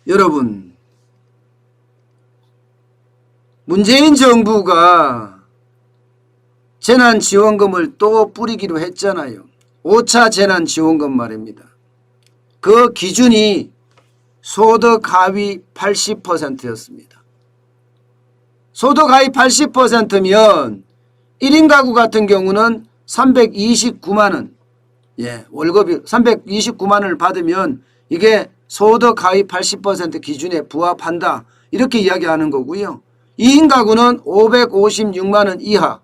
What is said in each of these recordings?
여러분, 문재인 정부가 재난지원금을 또 뿌리기로 했잖아요. 5차 재난지원금 말입니다. 그 기준이 소득 하위 80%였습니다. 소득 하위 80%면 1인 가구 같은 경우는 329만원, 월급이 329만원을 받으면 이게 소득 하위 80% 기준에 부합한다. 이렇게 이야기하는 거고요. 2인 가구는 556만원 이하,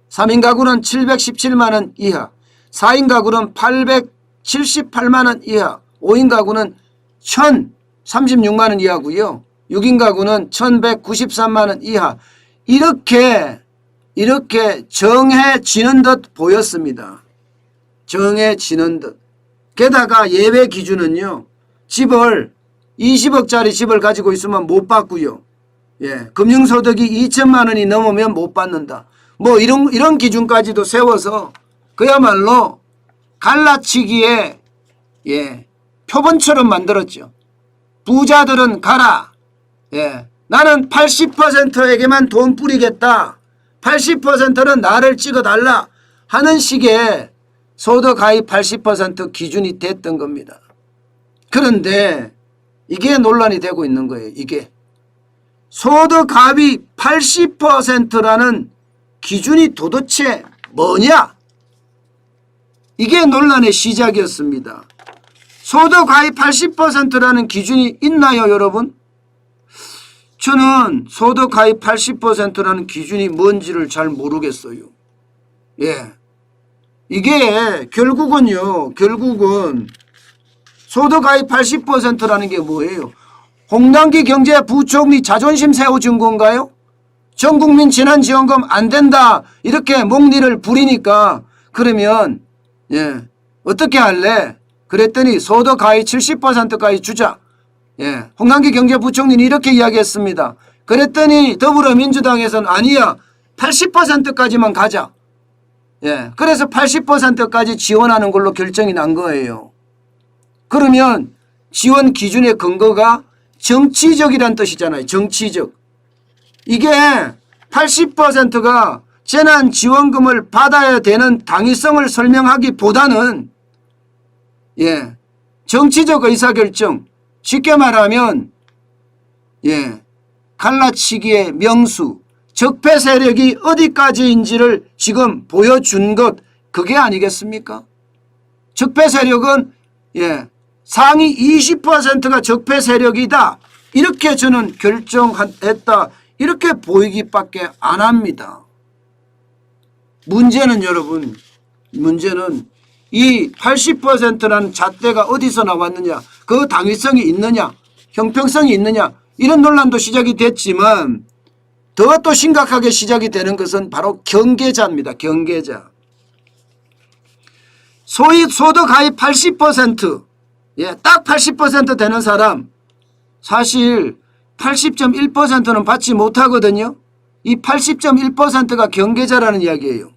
3인 가구는 717만원 이하, 4인 가구는 878만원 이하, 5인 가구는 1036만원 이하고요. 6인 가구는 1193만원 이하. 이렇게 정해지는 듯 보였습니다. 정해지는 듯. 게다가 예외 기준은요. 집을 20억짜리 집을 가지고 있으면 못 받고요. 금융소득이 2천만 원이 넘으면 못 받는다. 뭐 이런 기준까지도 세워서 그야말로 갈라치기에 표본처럼 만들었죠. 부자들은 가라. 나는 80%에게만 돈 뿌리겠다. 80%는 나를 찍어달라 하는 식의 소득 하위 80% 기준이 됐던 겁니다. 그런데 이게 논란이 되고 있는 거예요. 이게 소득 하위 80%라는 기준이 도대체 뭐냐? 이게 논란의 시작이었습니다. 소득 하위 80%라는 기준이 있나요, 여러분? 저는 소득 하위 80%라는 기준이 뭔지를 잘 모르겠어요. 이게 결국은 소득 하위 80%라는 게 뭐예요? 홍남기 경제부총리 자존심 세워준 건가요? 전국민 재난지원금 안 된다 이렇게 목리를 부리니까 그러면 어떻게 할래? 그랬더니 소득 하위 70%까지 주자. 홍남기 경제부총리는 이렇게 이야기했습니다. 그랬더니 더불어민주당에서는 아니야 80%까지만 가자. 그래서 80%까지 지원하는 걸로 결정이 난 거예요. 그러면 지원 기준의 근거가 정치적이란 뜻이잖아요. 정치적. 이게 80%가 재난지원금을 받아야 되는 당위성을 설명하기보다는 정치적 의사결정, 쉽게 말하면 갈라치기의 명수, 적폐 세력이 어디까지인지를 지금 보여준 것, 그게 아니겠습니까? 적폐 세력은 상위 20%가 적폐 세력이다. 이렇게 저는 결정했다. 이렇게 보이기밖에 안 합니다. 문제는 여러분, 문제는 이 80%라는 잣대가 어디서 나왔느냐, 그 당위성이 있느냐, 형평성이 있느냐, 이런 논란도 시작이 됐지만 더 또 심각하게 시작이 되는 것은 바로 경계자입니다. 경계자. 소위 소득 하위 80%, 딱 80% 되는 사람, 사실 80.1%는 받지 못하거든요. 이 80.1%가 경계자라는 이야기예요.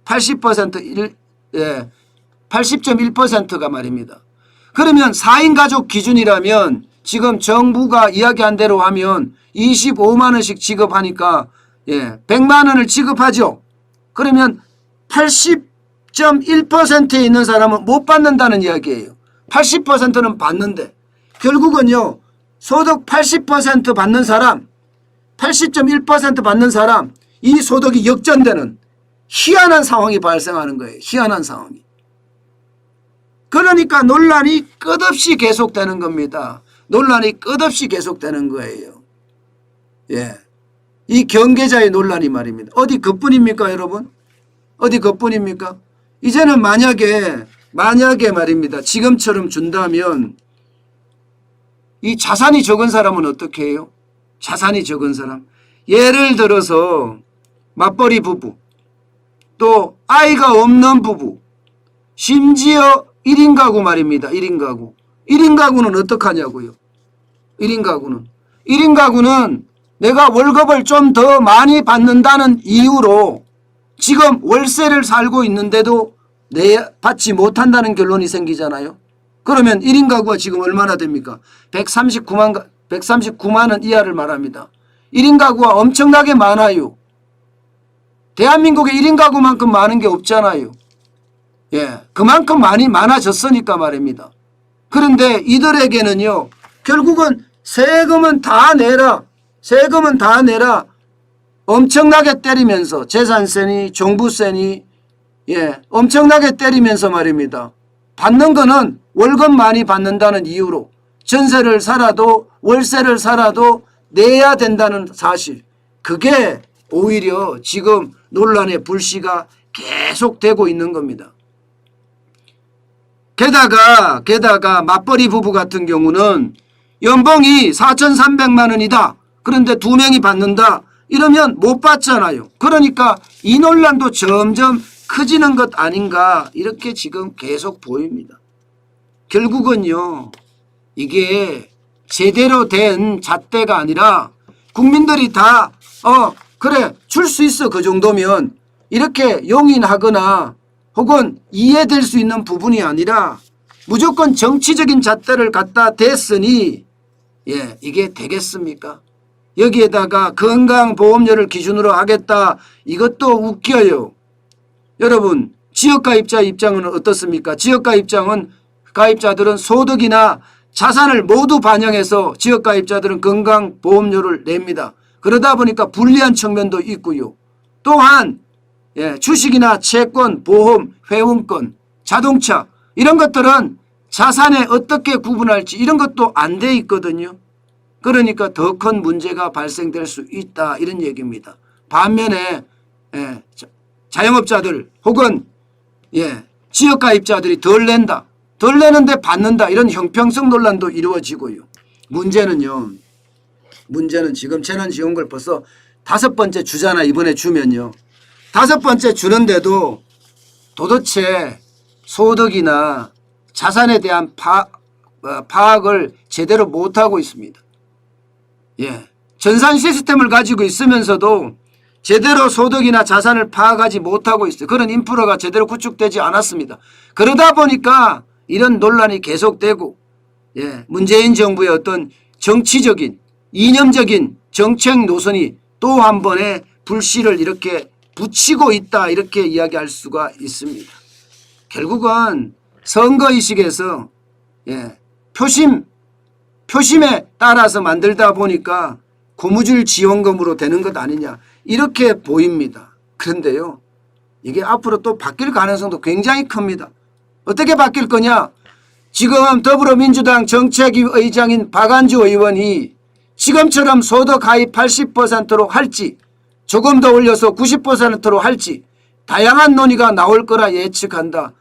80.1%가 말입니다. 그러면 4인 가족 기준이라면 지금 정부가 이야기한 대로 하면 25만 원씩 지급하니까 100만 원을 지급하죠. 그러면 80.1%에 있는 사람은 못 받는다는 이야기예요. 80%는 받는데 결국은요. 소득 80% 받는 사람, 80.1% 받는 사람, 이 소득이 역전되는 희한한 상황이 발생하는 거예요. 희한한 상황이. 그러니까 논란이 끝없이 계속되는 겁니다. 논란이 끝없이 계속되는 거예요. 이 경계자의 논란이 말입니다. 어디 그뿐입니까, 여러분? 어디 그뿐입니까? 이제는 만약에 말입니다. 지금처럼 준다면 이 자산이 적은 사람은 어떻게 해요? 자산이 적은 사람. 예를 들어서 맞벌이 부부, 또 아이가 없는 부부, 심지어 1인 가구 말입니다. 1인 가구. 1인 가구는 어떡하냐고요. 1인 가구는 내가 월급을 좀 더 많이 받는다는 이유로 지금 월세를 살고 있는데도 받지 못한다는 결론이 생기잖아요. 그러면 1인 가구가 지금 얼마나 됩니까? 139만 139만 원 이하를 말합니다. 1인 가구가 엄청나게 많아요. 대한민국에 1인 가구만큼 많은 게 없잖아요. 예, 그만큼 많이 많아졌으니까 말입니다. 그런데 이들에게는요, 결국은 세금은 다 내라, 세금은 다 내라, 엄청나게 때리면서 재산세니 종부세니 예, 엄청나게 때리면서 말입니다. 받는 거는 월급 많이 받는다는 이유로 전세를 살아도 월세를 살아도 내야 된다는 사실, 그게 오히려 지금 논란의 불씨가 계속되고 있는 겁니다. 게다가 맞벌이 부부 같은 경우는 연봉이 4,300만 원이다. 그런데 2명이 받는다. 이러면 못 받잖아요. 그러니까 이 논란도 점점 커지는 것 아닌가 이렇게 지금 계속 보입니다. 결국은요, 이게 제대로 된 잣대가 아니라 국민들이 다 그래 줄 수 있어 그 정도면 이렇게 용인하거나 혹은 이해될 수 있는 부분이 아니라 무조건 정치적인 잣대를 갖다 댔으니 예, 이게 되겠습니까? 여기에다가 건강보험료를 기준으로 하겠다, 이것도 웃겨요. 여러분, 지역가입자 입장은 어떻습니까? 가입자들은 소득이나 자산을 모두 반영해서 지역가입자들은 건강보험료를 냅니다. 그러다 보니까 불리한 측면도 있고요. 또한 예, 주식이나 채권, 보험, 회원권, 자동차 이런 것들은 자산에 어떻게 구분할지 이런 것도 안 돼 있거든요. 그러니까 더 큰 문제가 발생될 수 있다 이런 얘기입니다. 반면에 예, 자영업자들 혹은 예, 지역가입자들이 덜 낸다, 덜 내는데 받는다 이런 형평성 논란도 이루어지고요. 문제는 지금 재난지원금을 벌써 5번째 주잖아. 이번에 주면요. 5번째 주는데도 도대체 소득이나 자산에 대한 파악을 제대로 못하고 있습니다. 예, 전산 시스템을 가지고 있으면서도 제대로 소득이나 자산을 파악하지 못하고 있어요. 그런 인프라가 제대로 구축되지 않았습니다. 그러다 보니까 이런 논란이 계속되고 예, 문재인 정부의 어떤 정치적인 이념적인 정책 노선이 또 한 번의 불씨를 이렇게 붙이고 있다 이렇게 이야기할 수가 있습니다. 결국은 선거의식에서 예, 표심에 따라서 만들다 보니까 고무줄 지원금으로 되는 것 아니냐 이렇게 보입니다. 그런데요, 이게 앞으로 또 바뀔 가능성도 굉장히 큽니다. 어떻게 바뀔 거냐? 지금 더불어민주당 정책위의장인 박안주 의원이 지금처럼 소득 하위 80%로 할지 조금 더 올려서 90%로 할지 다양한 논의가 나올 거라 예측한다.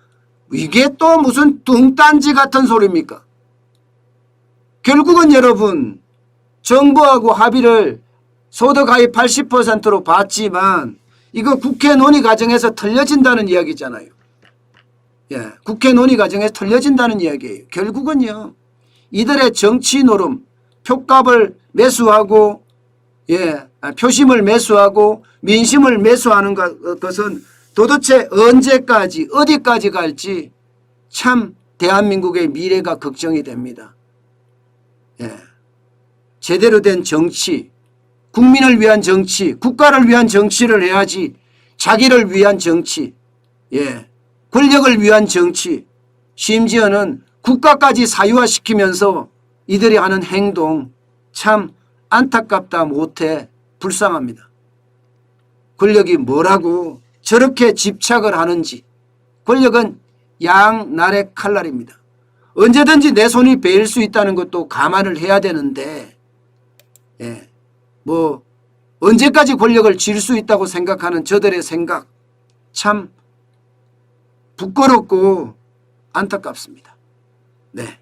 이게 또 무슨 뚱딴지 같은 소리입니까? 결국은 여러분, 정부하고 합의를 소득 하위 80%로 봤지만 이거 국회 논의 과정에서 틀려진다는 이야기잖아요. 예, 국회 논의 과정에서 틀려진다는 이야기예요. 결국은요, 이들의 정치 노름, 표값을 매수하고 예, 표심을 매수하고 민심을 매수하는 것은 도대체 언제까지 어디까지 갈지 참 대한민국의 미래가 걱정이 됩니다. 예, 제대로 된 정치, 국민을 위한 정치, 국가를 위한 정치를 해야지 자기를 위한 정치, 예, 권력을 위한 정치, 심지어는 국가까지 사유화시키면서 이들이 하는 행동 참 안타깝다 못해 불쌍합니다. 권력이 뭐라고 저렇게 집착을 하는지. 권력은 양날의 칼날입니다. 언제든지 내 손이 베일 수 있다는 것도 감안을 해야 되는데 예, 뭐 언제까지 권력을 쥘 수 있다고 생각하는 저들의 생각 참 부끄럽고 안타깝습니다. 네.